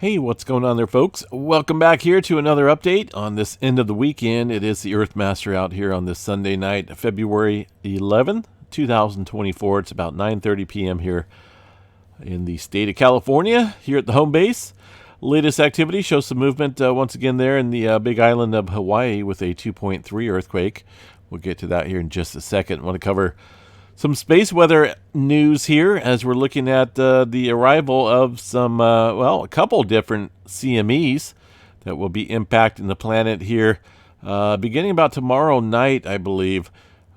Hey, what's going on there, folks? Welcome back here to another update on this end of the weekend. It is the Earthmaster out here on this Sunday night, February 11th, 2024. It's about 9:30 p.m. here in the state of California, here at the home base. Latest activity shows some movement once again there in the big island of Hawaii with a 2.3 earthquake. We'll get to that here in just a second. I want to cover some space weather news here as we're looking at the arrival of some, a couple different CMEs that will be impacting the planet here beginning about tomorrow night, I believe.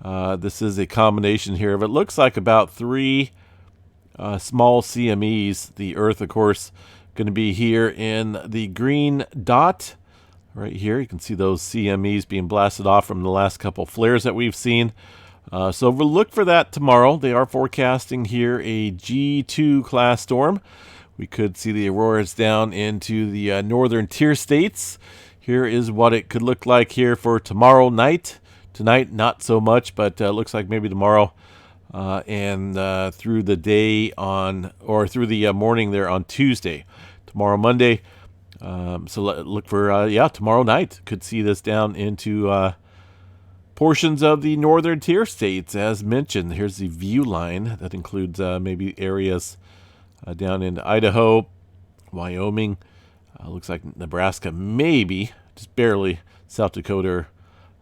This is a combination here of, it looks like, about three small CMEs. The Earth, of course, going to be here in the green dot right here. You can see those CMEs being blasted off from the last couple flares that we've seen. So we'll look for that tomorrow. They are forecasting here a G2 class storm. We could see the auroras down into the northern tier states. Here is what it could look like here for tomorrow night. Tonight, not so much, but looks like maybe tomorrow and through the day on, or through the morning there on Tuesday. Tomorrow, Monday. So look for, tomorrow night. Could see this down into portions of the northern tier states, as mentioned. Here's the view line that includes maybe areas down into Idaho, Wyoming. Looks like Nebraska, maybe, just barely. South Dakota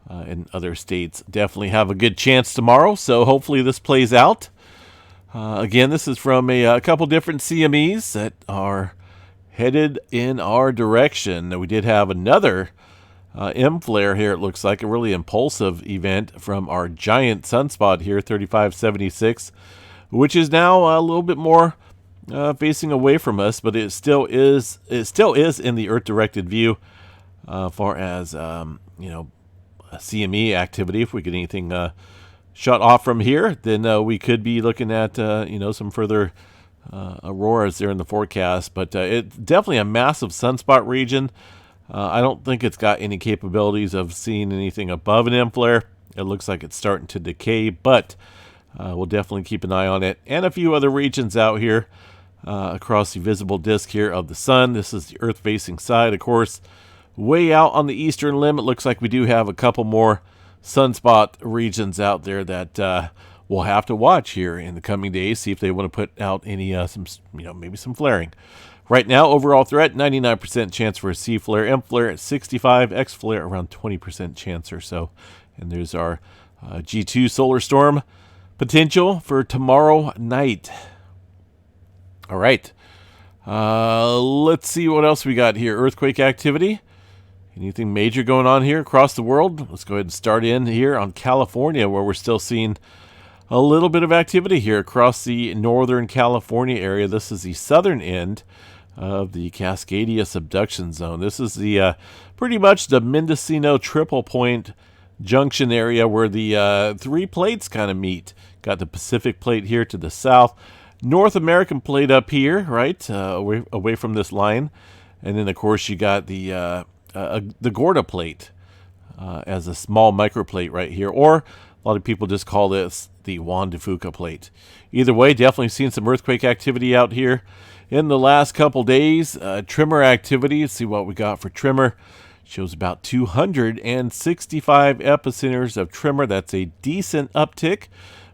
and other states definitely have a good chance tomorrow. So hopefully this plays out. Again, this is from a couple different CMEs that are headed in our direction. We did have another M flare here. It looks like a really impulsive event from our giant sunspot here, 3576, which is now a little bit more facing away from us, but it still is in the Earth-directed view. Far as CME activity, if we get anything shut off from here, then we could be looking at some further auroras there in the forecast. But it's definitely a massive sunspot region. I don't think it's got any capabilities of seeing anything above an M flare. It looks like it's starting to decay, but we'll definitely keep an eye on it. And a few other regions out here across the visible disk here of the sun. This is the Earth-facing side, of course. Way out on the eastern limb, it looks like we do have a couple more sunspot regions out there that we'll have to watch here in the coming days, see if they want to put out any maybe some flaring. Right now, overall threat, 99% chance for a C flare, M flare at 65, X flare around 20% chance or so. And there's our G2 solar storm potential for tomorrow night. All right. Let's see what else we got here. Earthquake activity. Anything major going on here across the world? Let's go ahead and start in here on California, where we're still seeing a little bit of activity here across the northern California area. This is the southern end of the Cascadia subduction zone. This is the pretty much the Mendocino triple point junction area where the three plates kind of meet. Got the Pacific plate here to the south, North American plate up here, right, away from this line, and then of course you got the Gorda plate as a small microplate right here, or a lot of people just call this the Juan de Fuca plate. Either way, definitely seen some earthquake activity out here in the last couple days. Tremor activity, let's see what we got for tremor. Shows about 265 epicenters of tremor. That's a decent uptick,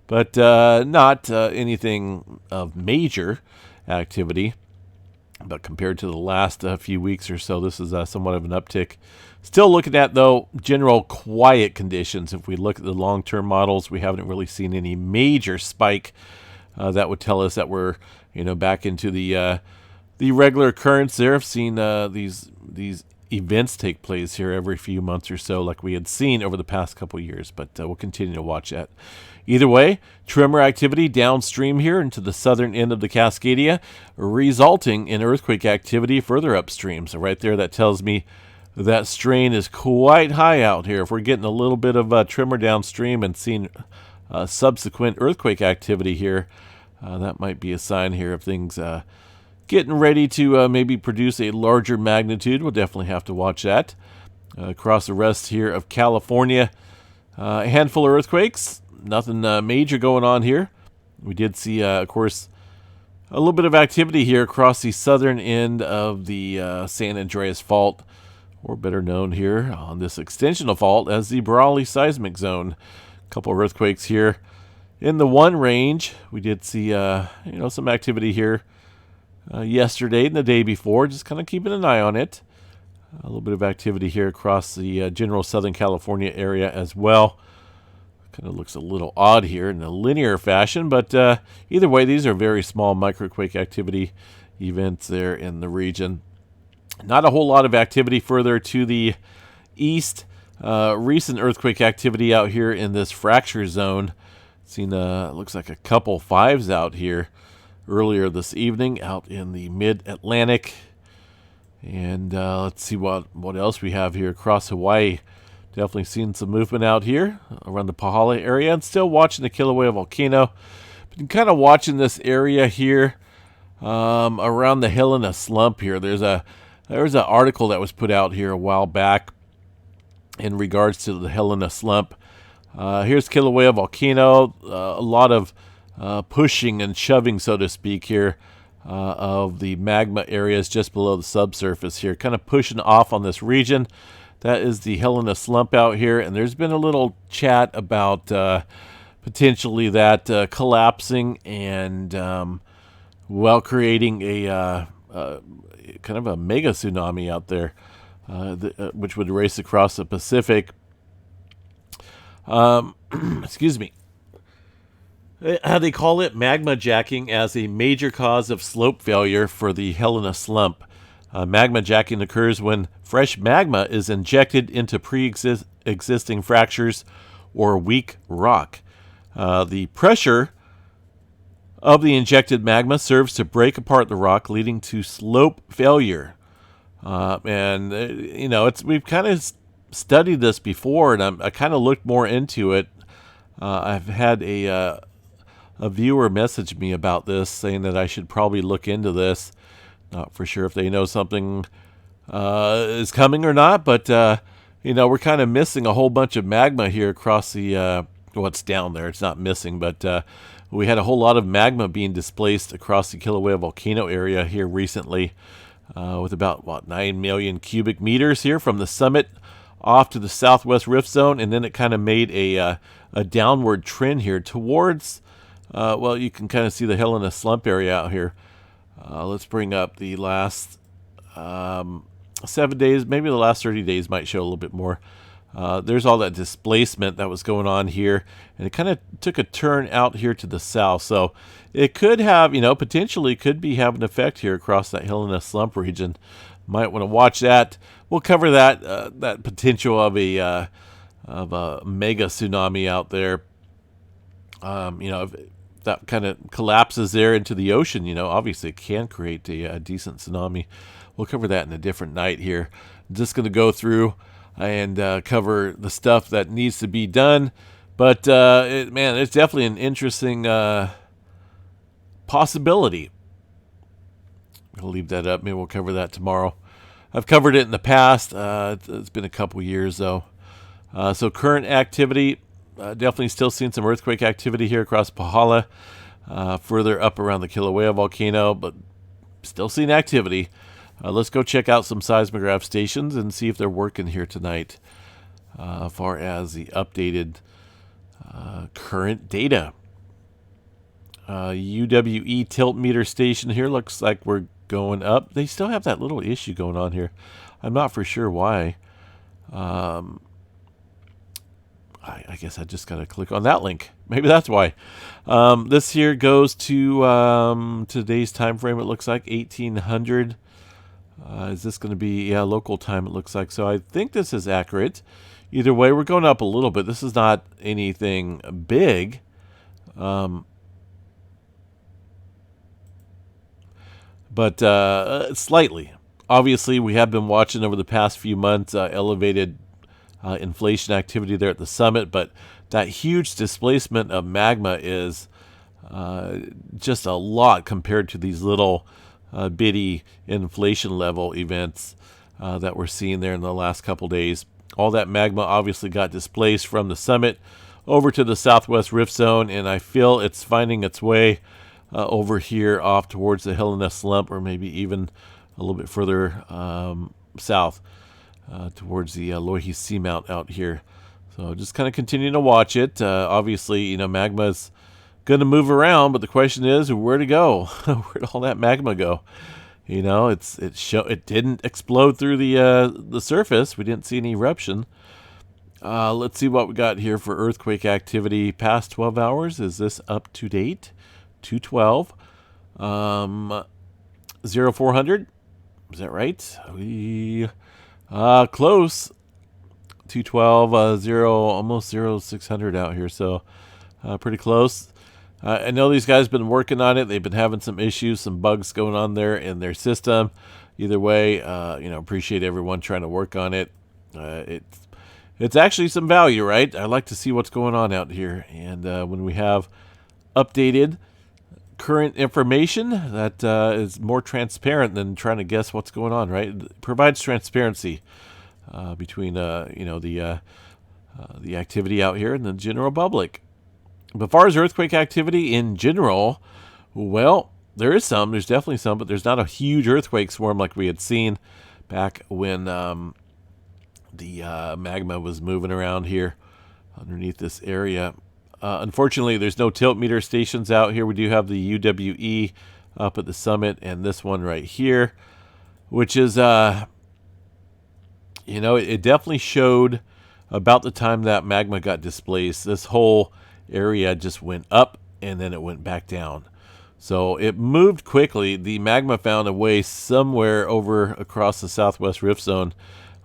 but not anything of major activity. But compared to the last few weeks or so, this is somewhat of an uptick. Still looking at, though, general quiet conditions. If we look at the long-term models, we haven't really seen any major spike that would tell us that we're back into the regular occurrence there. I've seen these events take place here every few months or so, like we had seen over the past couple years, but we'll continue to watch that. Either way, tremor activity downstream here into the southern end of the Cascadia, resulting in earthquake activity further upstream. So right there, that tells me that strain is quite high out here. If we're getting a little bit of tremor downstream and seeing subsequent earthquake activity here, that might be a sign here of things getting ready to maybe produce a larger magnitude. We'll definitely have to watch that. Across the rest here of California, a handful of earthquakes. Nothing major going on here. We did see, of course, A little bit of activity here across the southern end of the San Andreas Fault, or better known here on this extensional fault as the Brawley seismic zone. A couple of earthquakes here in the 1 range. We did see some activity here yesterday and the day before, just kind of keeping an eye on it. A little bit of activity here across the general Southern California area as well. Kind of looks a little odd here in a linear fashion, but either way, these are very small microquake activity events there in the region. Not a whole lot of activity further to the east. Recent earthquake activity out here in this fracture zone. Seen looks like a couple 5s out here earlier this evening out in the mid-Atlantic. And let's see what else we have here across Hawaii. Definitely seen some movement out here around the Pahala area, and still watching the Kilauea volcano. Been kind of watching this area here around the Helena slump here. There's an article that was put out here a while back in regards to the Helena slump. Here's Kilauea volcano. A lot of pushing and shoving, so to speak, here of the magma areas just below the subsurface here, kind of pushing off on this region. That is the Helena slump out here, and there's been a little chat about potentially that collapsing and creating a kind of a mega tsunami out there, which would race across the Pacific. Excuse me. How they call it, magma jacking, as a major cause of slope failure for the Helena slump. Magma jacking occurs when fresh magma is injected into pre-existing fractures or weak rock. The pressure of the injected magma serves to break apart the rock, leading to slope failure. We've kind of studied this before, and I kind of looked more into it. I've had a viewer message me about this, saying that I should probably look into this. Not for sure if they know something is coming or not, but we're kind of missing a whole bunch of magma here across the what's down there. It's not missing, but we had a whole lot of magma being displaced across the Kilauea volcano area here recently, with about 9 million cubic meters here from the summit off to the southwest rift zone, and then it kind of made a downward trend here towards. You can kind of see the Helena slump area out here. Let's bring up the last 7 days. Maybe the last 30 days might show a little bit more. There's all that displacement that was going on here, and it kind of took a turn out here to the south. So it could have, potentially could be having an effect here across that Helena slump region. Might want to watch that. We'll cover that potential of a mega tsunami out there. If that kind of collapses there into the ocean, obviously it can create a decent tsunami. We'll cover that in a different night here. I'm just going to go through and cover the stuff that needs to be done. But, it's definitely an interesting possibility. I'll leave that up. Maybe we'll cover that tomorrow. I've covered it in the past. It's been a couple years, though. So current activity, definitely still seeing some earthquake activity here across Pahala, further up around the Kilauea volcano, but still seeing activity. Let's go check out some seismograph stations and see if they're working here tonight as far as the updated current data. UWE tilt meter station here looks like we're going up. They still have that little issue going on here. I'm not for sure why. I guess I just got to click on that link. Maybe that's why. This here goes to today's time frame. It looks like 1800. Is this going to be local time? It looks like. So I think this is accurate. Either way, we're going up a little bit. This is not anything big. But slightly. Obviously, we have been watching over the past few months elevated inflation activity there at the summit, but that huge displacement of magma is just a lot compared to these little bitty inflation level events that we're seeing there in the last couple days. All that magma obviously got displaced from the summit over to the southwest rift zone, and I feel it's finding its way over here off towards the Helena Slump, or maybe even a little bit further south towards the Loihi Seamount out here. So just kind of continue to watch it. Obviously, you know, magma's going to move around, but the question is, where to go? Where'd all that magma go? You know, it didn't explode through the surface. We didn't see any eruption. Let's see what we got here for earthquake activity past 12 hours. Is this up to date? 212. 0400. Is that right? We close. 212, almost 0600 out here. So pretty close. I know these guys have been working on it. They've been having some issues, some bugs going on there in their system. Either way, you know, appreciate everyone trying to work on it. It's actually some value, right? I like to see what's going on out here. And when we have updated current information that is more transparent than trying to guess what's going on, right? It provides transparency between, you know, the activity out here and the general public. But as far as earthquake activity in general, well, there is some. There's definitely some, but there's not a huge earthquake swarm like we had seen back when the magma was moving around here underneath this area. Unfortunately, there's no tilt meter stations out here. We do have the UWE up at the summit and this one right here, which is, you know, it definitely showed about the time that magma got displaced. This whole area just went up and then it went back down. So it moved quickly. The magma found a way somewhere over across the southwest rift zone.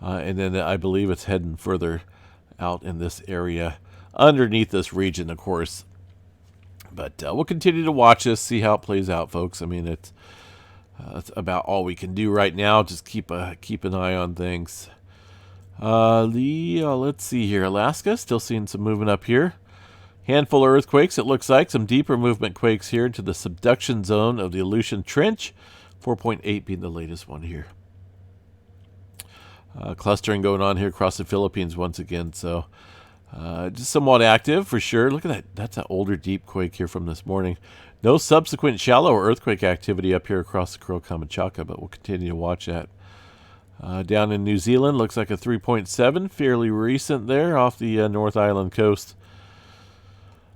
And then I believe it's heading further out in this area underneath this region, of course. But we'll continue to watch this, see how it plays out, folks. I mean, it's about all we can do right now. Just keep an eye on things. Let's see here. Alaska, still seeing some movement up here. Handful of earthquakes, it looks like. Some deeper movement quakes here into the subduction zone of the Aleutian Trench. 4.8 being the latest one here. Clustering going on here across the Philippines once again. So just somewhat active for sure. Look at that. That's an older deep quake here from this morning. No subsequent shallow earthquake activity up here across the Kuril-Kamchatka, but we'll continue to watch that. Down in New Zealand, looks like a 3.7. Fairly recent there off the North Island coast.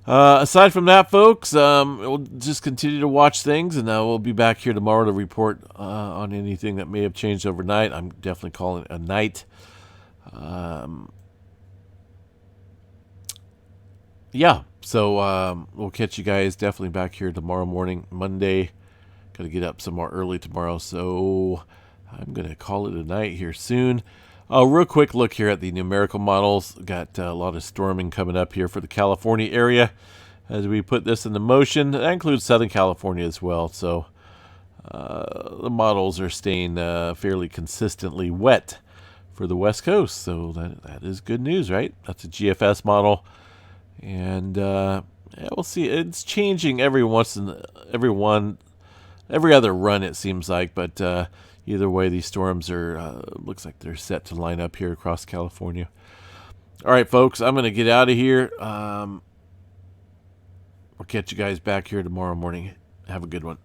Aside from that, folks, we'll just continue to watch things, and we'll be back here tomorrow to report on anything that may have changed overnight. I'm definitely calling it a night. Yeah, so we'll catch you guys definitely back here tomorrow morning, Monday. Got to get up some more early tomorrow, so I'm going to call it a night here soon. Real quick look here at the numerical models. Got a lot of storming coming up here for the California area as we put this into motion. That includes Southern California as well. So the models are staying fairly consistently wet for the West Coast. So that is good news, right? That's a GFS model. And yeah, we'll see. It's changing every other run, it seems like. But either way, these storms are, looks like they're set to line up here across California. All right, folks, I'm going to get out of here. We'll catch you guys back here tomorrow morning. Have a good one.